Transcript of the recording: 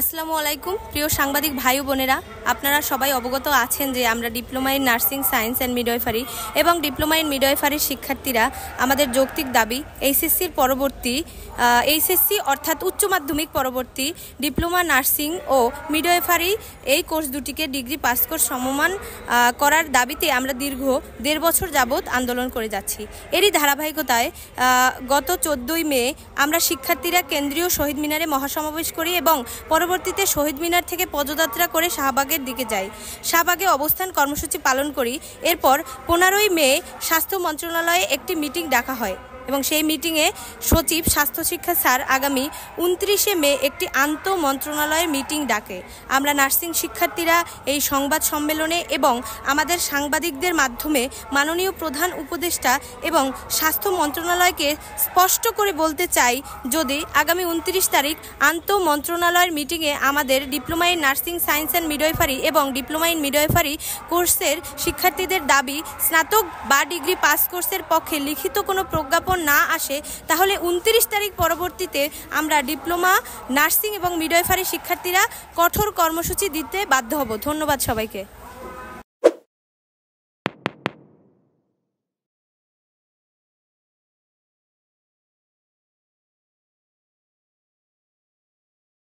আসসালামু আলাইকুম প্রিয় সাংবাদিক ভাই বোনেরা, আপনারা সবাই অবগত আছেন যে আমরা diploma in nursing science and midwifery এবং ডিপ্লোমা ইন মিডওয়াইফারির শিক্ষার্থীরা আমাদের যৌক্তিক দাবি এইচএসসির পরবর্তী এইচএসসি অর্থাৎ উচ্চ মাধ্যমিক পরবর্তী ডিপ্লোমা নার্সিং ও মিডওয়াইফারি এই কোর্স দুটিকে ডিগ্রি পাস কোর্স সমমান করার দাবিতে আমরা দীর্ঘ 1.5 বছর যাবৎ আন্দোলন করে যাচ্ছি। এরই ধারাবাহিকতায় গত 14ই মে আমরা শিক্ষার্থীরা কেন্দ্রীয় শহীদ মিনারে মহাসমাবেশ করি এবং পরবর্তীতে শহীদ মিনার থেকে পদযাত্রা করে শাহবাগের দিকে যাই। শাহবাগে অবস্থান কর্মসূচি পালন করি। এরপর 15ই মে স্বাস্থ্য মন্ত্রণালয়ে একটি মিটিং ডাকা হয় এবং সেই মিটিংয়ে সচিব স্বাস্থ্য শিক্ষা স্যার আগামী 29শে মে একটি আন্তঃ মন্ত্রণালয়ের মিটিং ডাকে। আমরা নার্সিং শিক্ষার্থীরা এই সংবাদ সম্মেলনে এবং আমাদের সাংবাদিকদের মাধ্যমে মাননীয় প্রধান উপদেষ্টা এবং স্বাস্থ্য মন্ত্রণালয়কে স্পষ্ট করে বলতে চাই, যদি আগামী 29 তারিখ আন্তঃ মন্ত্রণালয়ের মিটিংয়ে আমাদের diploma in nursing science and midwifery এবং ডিপ্লোমা ইন মিডওয়াইফারি কোর্সের শিক্ষার্থীদের দাবি স্নাতক বা ডিগ্রি পাস কোর্সের পক্ষে লিখিত কোনো প্রজ্ঞাপন না আসে, তাহলে 29 তারিখ পরবর্তীতে আমরা ডিপ্লোমা নার্সিং এবং মিডওয়াইফারি শিক্ষার্থীরা কঠোর কর্মসূচি দিতে বাধ্য হব। ধন্যবাদ সবাইকে।